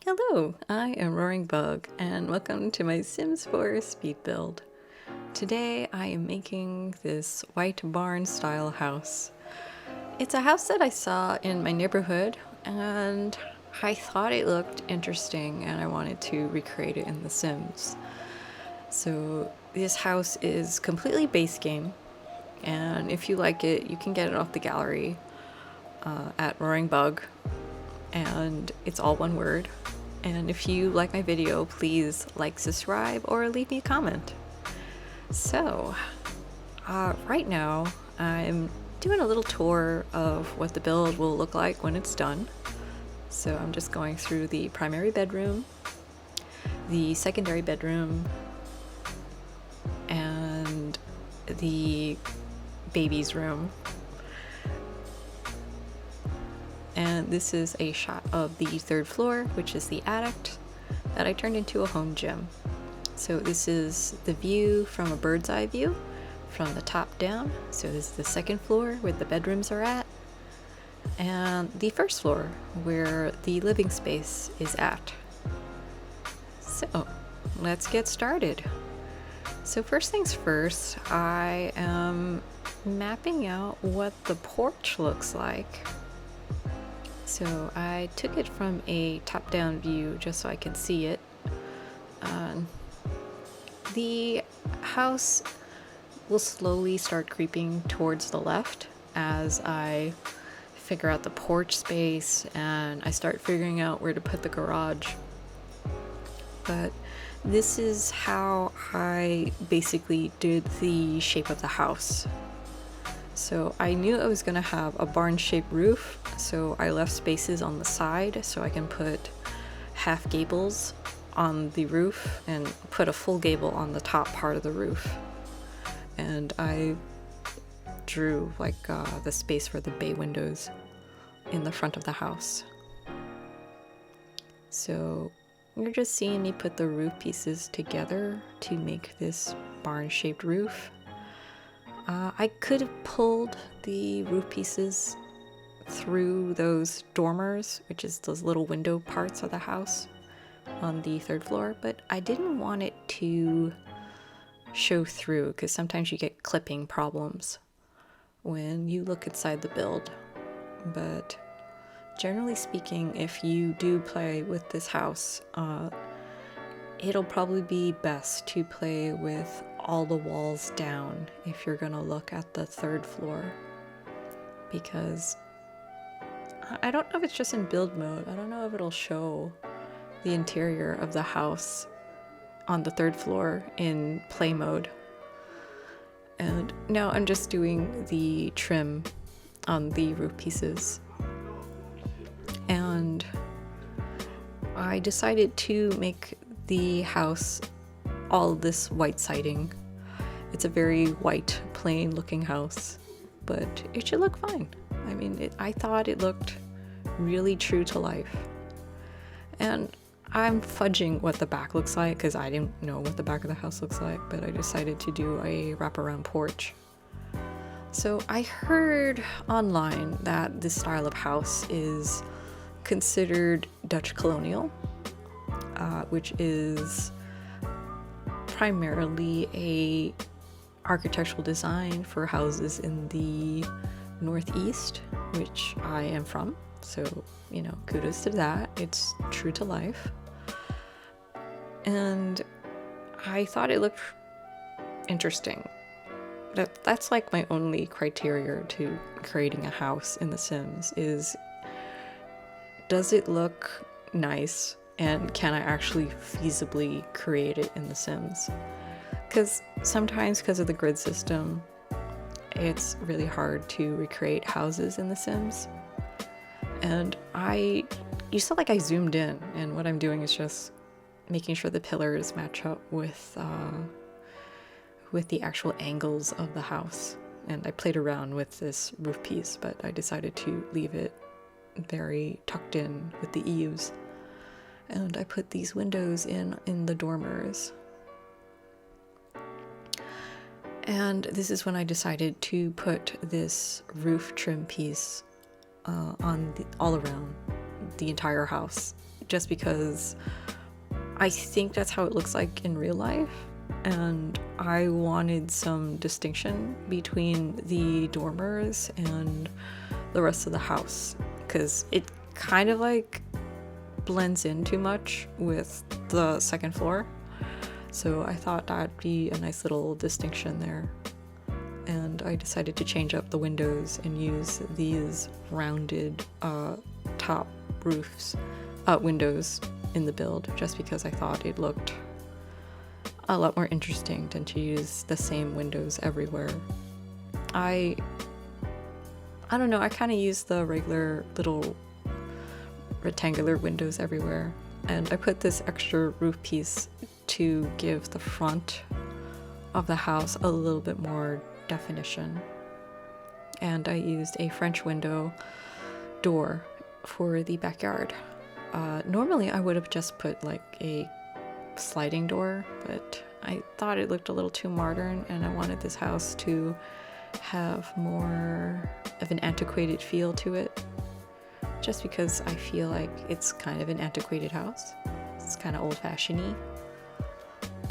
Hello, I am roaringbug and welcome to my Sims 4 speed build. Today I am making this white barn style house. It's a house that I saw in my neighborhood and I thought it looked interesting and I wanted to recreate it in The Sims. So this house is completely base game, and if you like it you can get it off the gallery at roaringbug, and it's all one word. And if you like my video, please like, subscribe, or leave me a comment. So, right now I'm doing a little tour of what the build will look like when it's done. So I'm just going through the primary bedroom, the secondary bedroom, and the baby's room. And this is a shot of the third floor, which is the attic that I turned into a home gym. So this is the view from a bird's eye view from the top down. So this is the second floor where the bedrooms are at, and the first floor where the living space is at. So let's get started. So first things first, I am mapping out what the porch looks like. So I took it from a top-down view just so I can see it. The house will slowly start creeping towards the left as I figure out the porch space and I start figuring out where to put the garage. But this is how I basically did the shape of the house. So I knew I was going to have a barn-shaped roof, so I left spaces on the side so I can put half gables on the roof and put a full gable on the top part of the roof. And I drew like the space for the bay windows in the front of the house. So you're just seeing me put the roof pieces together to make this barn-shaped roof. I could have pulled the roof pieces through those dormers, which is those little window parts of the house on the third floor, but I didn't want it to show through because sometimes you get clipping problems when you look inside the build. But generally speaking, if you do play with this house, it'll probably be best to play with all the walls down if you're gonna look at the third floor, because I don't know if it's just in build mode. I don't know if it'll show the interior of the house on the third floor in play mode. And now I'm just doing the trim on the roof pieces. And I decided to make the house all this white siding. It's a very white, plain looking house, but it should look fine. I mean, I thought it looked really true to life. And I'm fudging what the back looks like because I didn't know what the back of the house looks like, but I decided to do a wraparound porch. So I heard online that this style of house is considered Dutch colonial, which is primarily a architectural design for houses in the Northeast, which I am from. So, you know, kudos to that. It's true to life. And I thought it looked interesting. That's like my only criteria to creating a house in The Sims is, does it look nice? And can I actually feasibly create it in The Sims? Because sometimes, because of the grid system, it's really hard to recreate houses in The Sims. And you saw like I zoomed in, and what I'm doing is just making sure the pillars match up with the actual angles of the house. And I played around with this roof piece, but I decided to leave it very tucked in with the eaves. And I put these windows in the dormers. And this is when I decided to put this roof trim piece all around the entire house, just because I think that's how it looks like in real life, and I wanted some distinction between the dormers and the rest of the house, because it kind of like blends in too much with the second floor. So I thought that'd be a nice little distinction there. And I decided to change up the windows and use these rounded top windows in the build, just because I thought it looked a lot more interesting than to use the same windows everywhere. I don't know, I kind of used the regular little rectangular windows everywhere, and I put this extra roof piece to give the front of the house a little bit more definition. And I used a French window door for the backyard. Normally I would have just put like a sliding door, but I thought it looked a little too modern, and I wanted this house to have more of an antiquated feel to it, just because I feel like it's kind of an antiquated house. It's kind of old-fashioned-y.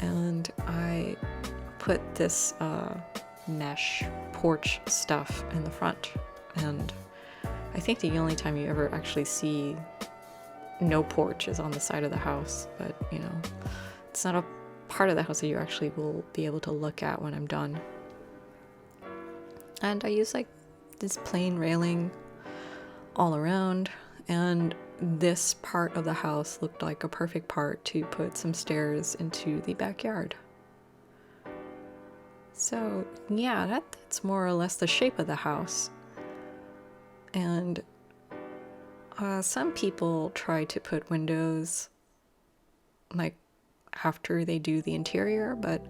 And I put this mesh porch stuff in the front, and I think the only time you ever actually see no porch is on the side of the house, but you know, it's not a part of the house that you actually will be able to look at when I'm done. And I use like this plain railing all around, and this part of the house looked like a perfect part to put some stairs into the backyard. So yeah, that's more or less the shape of the house. And some people try to put windows like after they do the interior, but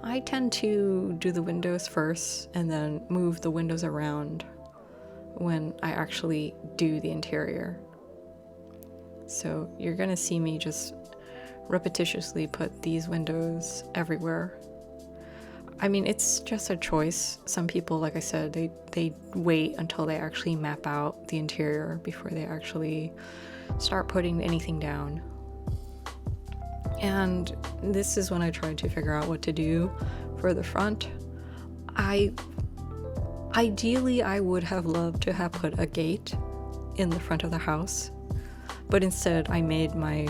I tend to do the windows first and then move the windows around when I actually do the interior. So you're gonna see me just repetitiously put these windows everywhere. I mean, it's just a choice. Some people, like I said, they wait until they actually map out the interior before they actually start putting anything down. And this is when I tried to figure out what to do for the front. Ideally, I would have loved to have put a gate in the front of the house, but instead I made my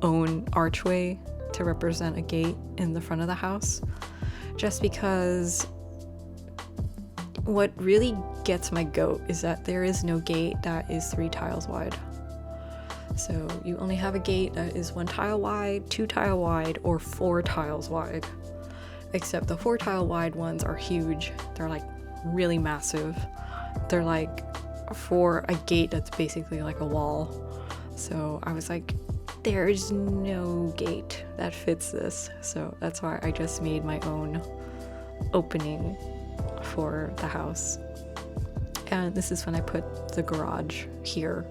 own archway to represent a gate in the front of the house, just because what really gets my goat is that there is no gate that is 3 tiles wide. So you only have a gate that is 1 tile wide, 2 tile wide, or 4 tiles wide. Except the 4 tile wide ones are huge. They're like really massive. They're like for a gate that's basically like a wall. So I was like, there's no gate that fits this. So that's why I just made my own opening for the house. And this is when I put the garage here.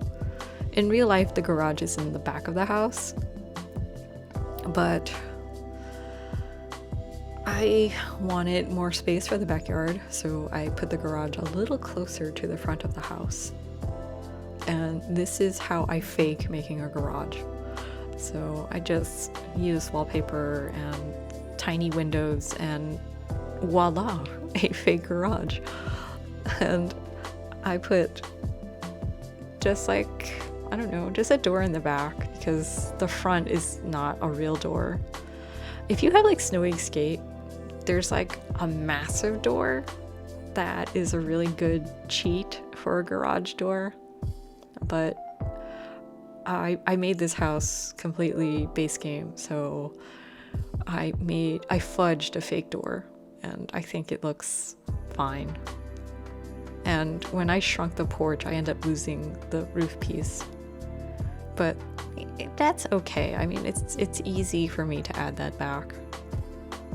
In real life, the garage is in the back of the house, but I wanted more space for the backyard, so I put the garage a little closer to the front of the house. And this is how I fake making a garage. So I just use wallpaper and tiny windows, and voila, a fake garage. And I put just like, I don't know, just a door in the back, because the front is not a real door. If you have like Snowy Escape, there's like a massive door that is a really good cheat for a garage door. But I made this house completely base game, so I fudged a fake door, and I think it looks fine. And when I shrunk the porch, I ended up losing the roof piece, but that's okay. I mean, it's easy for me to add that back,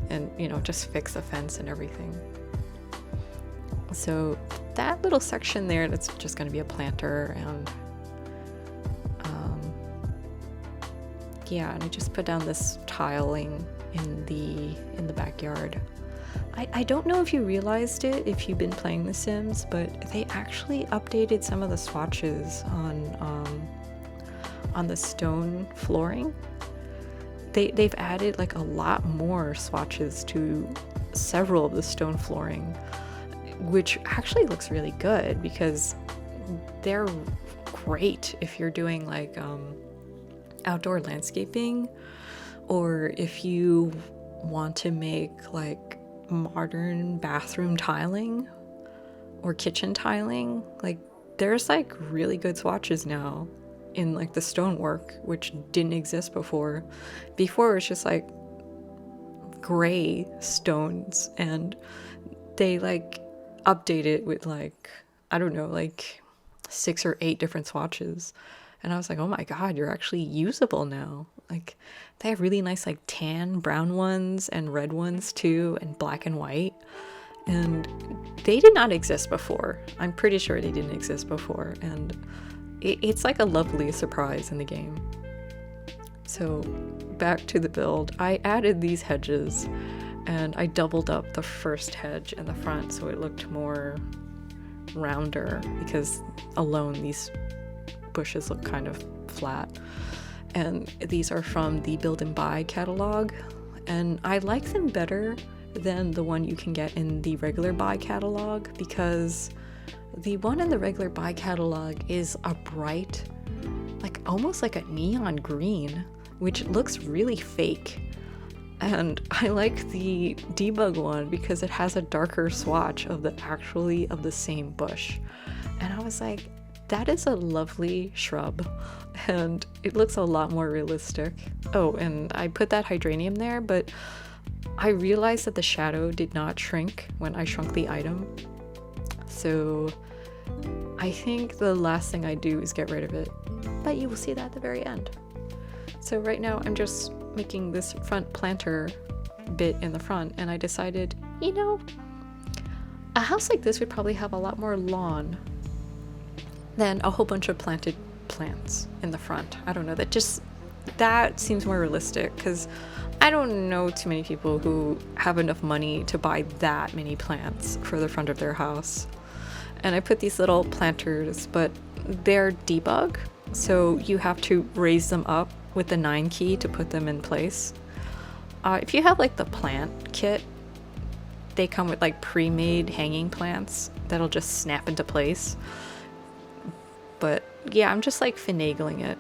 and you know, just fix the fence and everything. So that little section there, that's just going to be a planter, and yeah, and I just put down this tiling in the backyard. I don't know if you realized it if you've been playing The Sims, but they actually updated some of the swatches on on the stone flooring, they've added like a lot more swatches to several of the stone flooring, which actually looks really good because they're great if you're doing like outdoor landscaping, or if you want to make like modern bathroom tiling or kitchen tiling. Like there's like really good swatches now in like the stonework, which didn't exist before. Before it was just like gray stones, and they like update it with like, I don't know, like 6 or 8 different swatches. And I was like, oh my god, you're actually usable now. Like they have really nice like tan brown ones and red ones too, and black and white, and they did not exist before. I'm pretty sure they didn't exist before, and it's like a lovely surprise in the game. So back to the build, I added these hedges, and I doubled up the first hedge in the front so it looked more rounder, because alone these bushes look kind of flat. And these are from the Build and Buy catalog, and I like them better than the one you can get in the regular buy catalog, because the one in the regular buy catalog is a bright, like almost like a neon green, which looks really fake. And I like the debug one because it has a darker swatch of the same bush. And I was like, that is a lovely shrub, and it looks a lot more realistic. Oh, and I put that hydranium there, but I realized that the shadow did not shrink when I shrunk the item. So I think the last thing I do is get rid of it, but you will see that at the very end. So right now I'm just making this front planter bit in the front, and I decided, you know, a house like this would probably have a lot more lawn than a whole bunch of planted plants in the front. I don't know, that seems more realistic, because I don't know too many people who have enough money to buy that many plants for the front of their house. And I put these little planters, but they're debug, so you have to raise them up with the 9 key to put them in place. If you have like the plant kit, they come with like pre-made hanging plants that'll just snap into place. But yeah, I'm just like finagling it,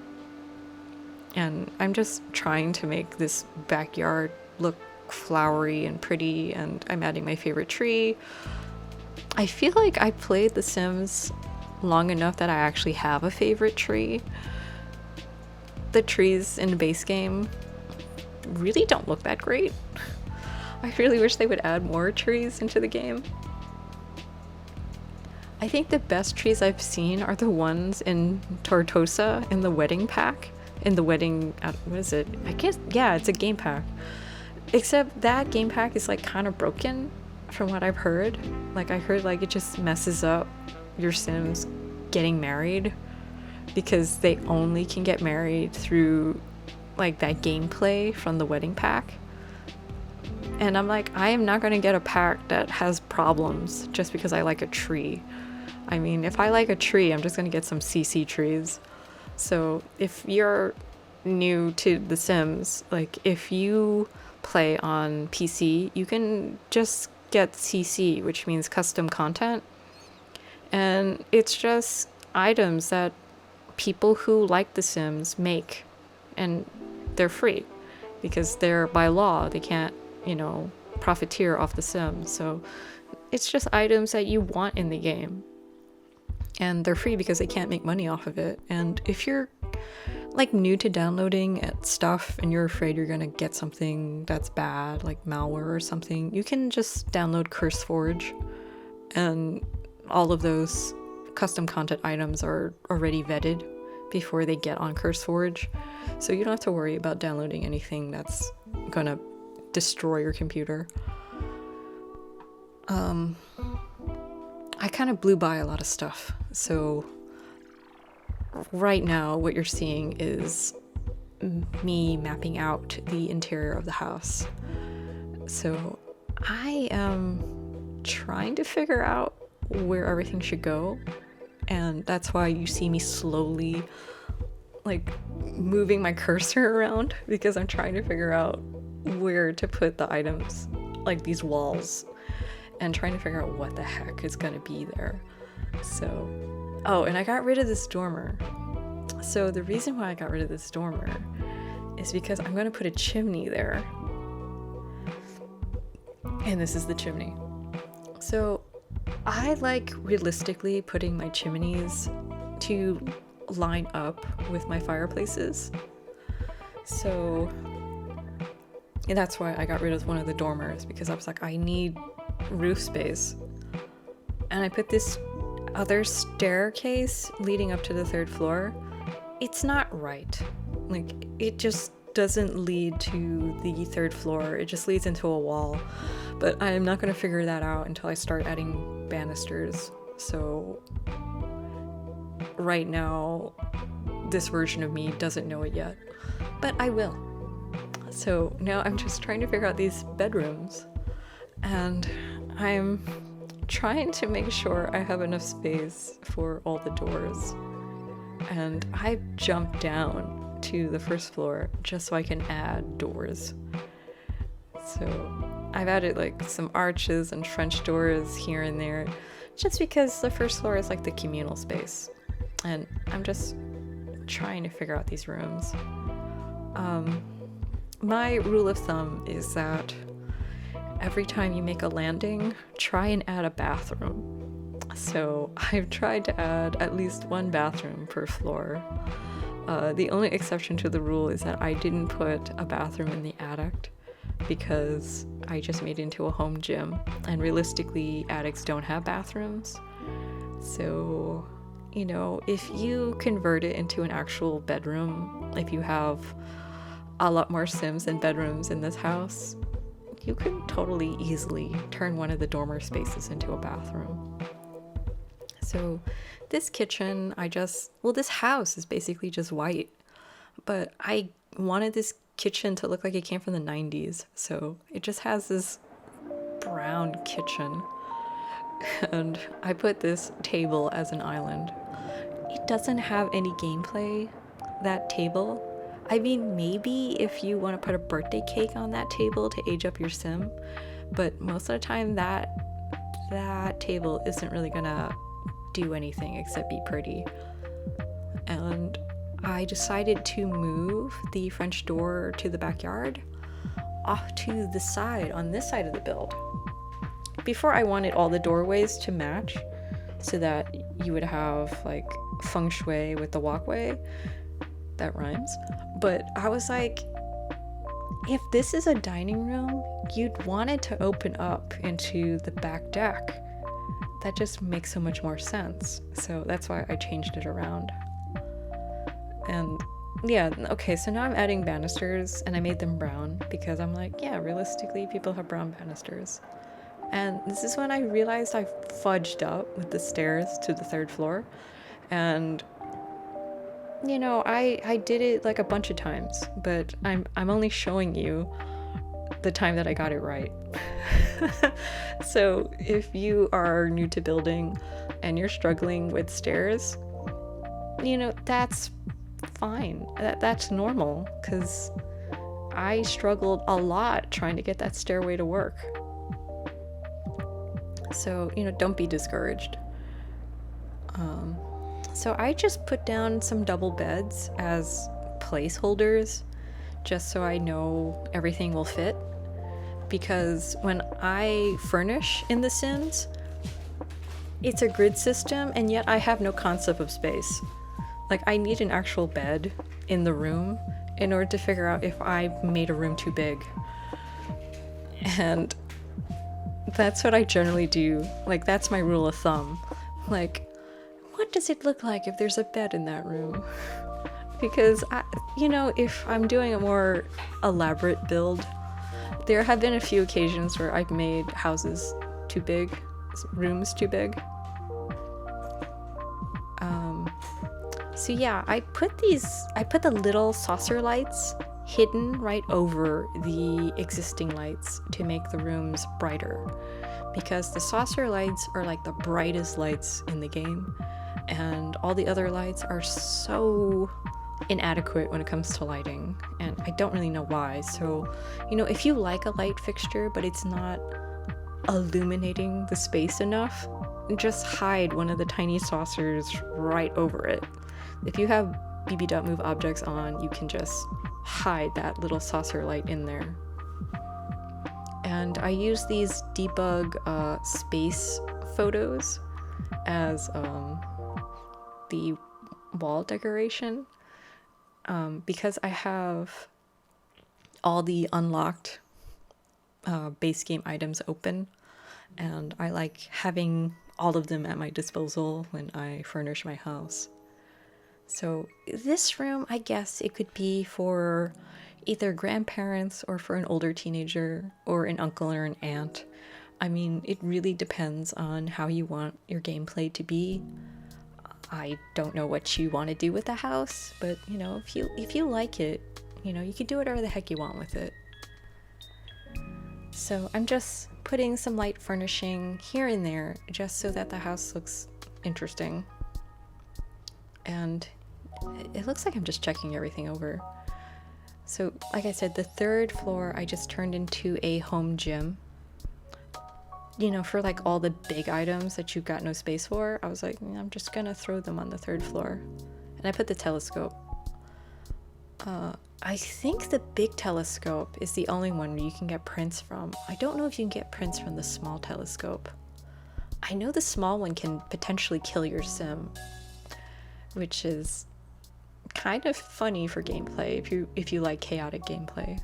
and I'm just trying to make this backyard look flowery and pretty, and I'm adding my favorite tree. I feel like I played The Sims long enough that I actually have a favorite tree. The trees in the base game really don't look that great. I really wish they would add more trees into the game. I think the best trees I've seen are the ones in Tortosa in the wedding pack. In the wedding, what is it? I guess, yeah, it's a game pack. Except that game pack is like kind of broken from what I've heard. Like I heard like it just messes up your Sims getting married, because they only can get married through like that gameplay from the wedding pack. And I'm like, I am not going to get a pack that has problems just because I like a tree. I mean, if I like a tree, I'm just going to get some CC trees. So if you're new to The Sims, like if you play on PC, you can just get CC, which means custom content. And it's just items that people who like The Sims make, and they're free because they're by law, they can't, you know, profiteer off The Sims. So it's just items that you want in the game, and they're free because they can't make money off of it. And if you're like new to downloading stuff and you're afraid you're gonna get something that's bad, like malware or something, you can just download CurseForge, and all of those custom content items are already vetted before they get on CurseForge, so you don't have to worry about downloading anything that's gonna destroy your computer. I kind of blew by a lot of stuff, so right now what you're seeing is me mapping out the interior of the house. So I am trying to figure out where everything should go, and that's why you see me slowly like moving my cursor around because I'm trying to figure out where to put the items, like these walls, and trying to figure out what the heck is gonna be there. So, oh, and I got rid of this dormer. So the reason why I got rid of this dormer is because I'm gonna put a chimney there. And this is the chimney. So I like realistically putting my chimneys to line up with my fireplaces. So and that's why I got rid of one of the dormers, because I was like, I need roof space. And I put this other staircase leading up to the 3rd floor. It's not right. Like, it just doesn't lead to the 3rd floor. It just leads into a wall. But I'm not going to figure that out until I start adding banisters. So right now, this version of me doesn't know it yet. But I will. So now I'm just trying to figure out these bedrooms. And I'm trying to make sure I have enough space for all the doors. And I jumped down to the 1st floor just so I can add doors. So I've added like some arches and French doors here and there, just because the 1st floor is like the communal space. And I'm just trying to figure out these rooms. My rule of thumb is that every time you make a landing, try and add a bathroom. So I've tried to add at least 1 bathroom per floor. The only exception to the rule is that I didn't put a bathroom in the attic because I just made it into a home gym, and realistically attics don't have bathrooms. So, you know, if you convert it into an actual bedroom, if you have a lot more Sims than bedrooms in this house, you could totally easily turn one of the dormer spaces into a bathroom. So this kitchen, this house is basically just white, but I wanted this kitchen to look like it came from the 90s. So it just has this brown kitchen. And I put this table as an island. It doesn't have any gameplay, that table. I mean, maybe if you want to put a birthday cake on that table to age up your sim, but most of the time that table isn't really gonna do anything except be pretty. And I decided to move the French door to the backyard off to the side, on this side of the build. Before, I wanted all the doorways to match so that you would have like feng shui with the walkway. That rhymes. But I was like, if this is a dining room, you'd want it to open up into the back deck. That just makes so much more sense. So that's why I changed it around. And yeah, okay, so now I'm adding banisters, and I made them brown because I'm like, yeah, realistically, people have brown banisters. And this is when I realized I fudged up with the stairs to the 3rd floor. And you know, I did it like a bunch of times, but I'm only showing you the time that I got it right. So if you are new to building and you're struggling with stairs, you know, that's fine. That's normal, because I struggled a lot trying to get that stairway to work. So, you know, don't be discouraged. So I just put down some double beds as placeholders, just so I know everything will fit. Because when I furnish in The Sims, it's a grid system, and yet I have no concept of space. Like, I need an actual bed in the room in order to figure out if I made a room too big. And that's what I generally do. Like, that's my rule of thumb. Like, what does it look like if there's a bed in that room? Because, you know, if I'm doing a more elaborate build, there have been a few occasions where I've made houses too big, rooms too big. So yeah, I put the little saucer lights hidden right over the existing lights to make the rooms brighter. Because the saucer lights are like the brightest lights in the game, and all the other lights are so inadequate when it comes to lighting, and I don't really know why. So, if you like a light fixture but it's not illuminating the space enough, just hide one of the tiny saucers right over it. If you have BB.move objects on, you can just hide that little saucer light in there. And I use these debug space photos as the wall decoration, because I have all the unlocked base game items open, and I like having all of them at my disposal when I furnish my house. So this room, I guess it could be for either grandparents or for an older teenager or an uncle or an aunt. I mean, it really depends on how you want your gameplay to be. I don't know what you want to do with the house, but if you like it, you can do whatever the heck you want with it. So I'm just putting some light furnishing here and there just so that the house looks interesting. And it looks like I'm just checking everything over. So like I said, the third floor I just turned into a home gym. For like all the big items that you've got no space for, I was like, I'm just gonna throw them on the third floor. And I put the telescope. I think the big telescope is the only one where you can get prints from. I don't know if you can get prints from the small telescope. I know the small one can potentially kill your sim, which is kind of funny for gameplay if you like chaotic gameplay.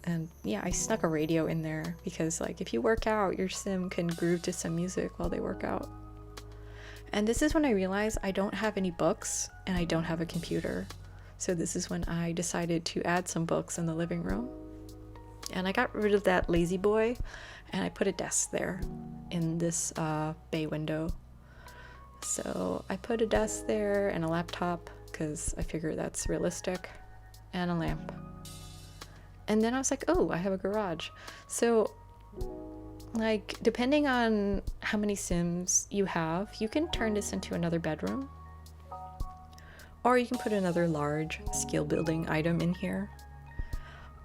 And yeah, I snuck a radio in there because if you work out, your sim can groove to some music while they work out. And this is when I realized I don't have any books and I don't have a computer. So this is when I decided to add some books in the living room. And I got rid of that lazy boy and I put a desk there in this bay window. So I put a desk there and a laptop because I figure that's realistic, and a lamp. And then I was like, oh, I have a garage. So depending on how many Sims you have, you can turn this into another bedroom. Or you can put another large skill building item in here.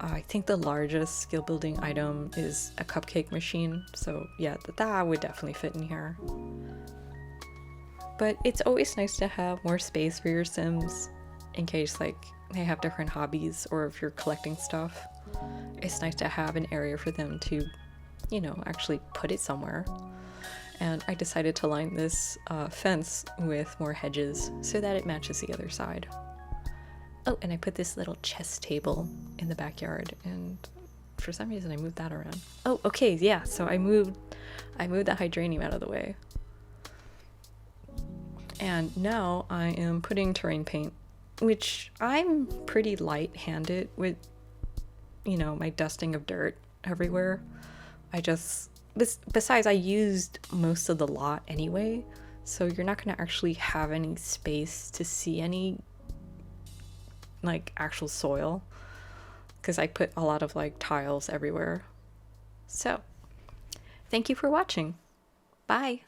I think the largest skill building item is a cupcake machine. So yeah, that would definitely fit in here. But it's always nice to have more space for your Sims in case they have different hobbies, or if you're collecting stuff. It's nice to have an area for them to, actually put it somewhere. And I decided to line this fence with more hedges so that it matches the other side. Oh, and I put this little chess table in the backyard, and for some reason I moved that around. Oh, okay, yeah, so I moved the hydrangea out of the way. And now I am putting terrain paint, which I'm pretty light-handed with, my dusting of dirt everywhere. Besides, I used most of the lot anyway, so you're not going to actually have any space to see any, actual soil, because I put a lot of, tiles everywhere. So, thank you for watching. Bye!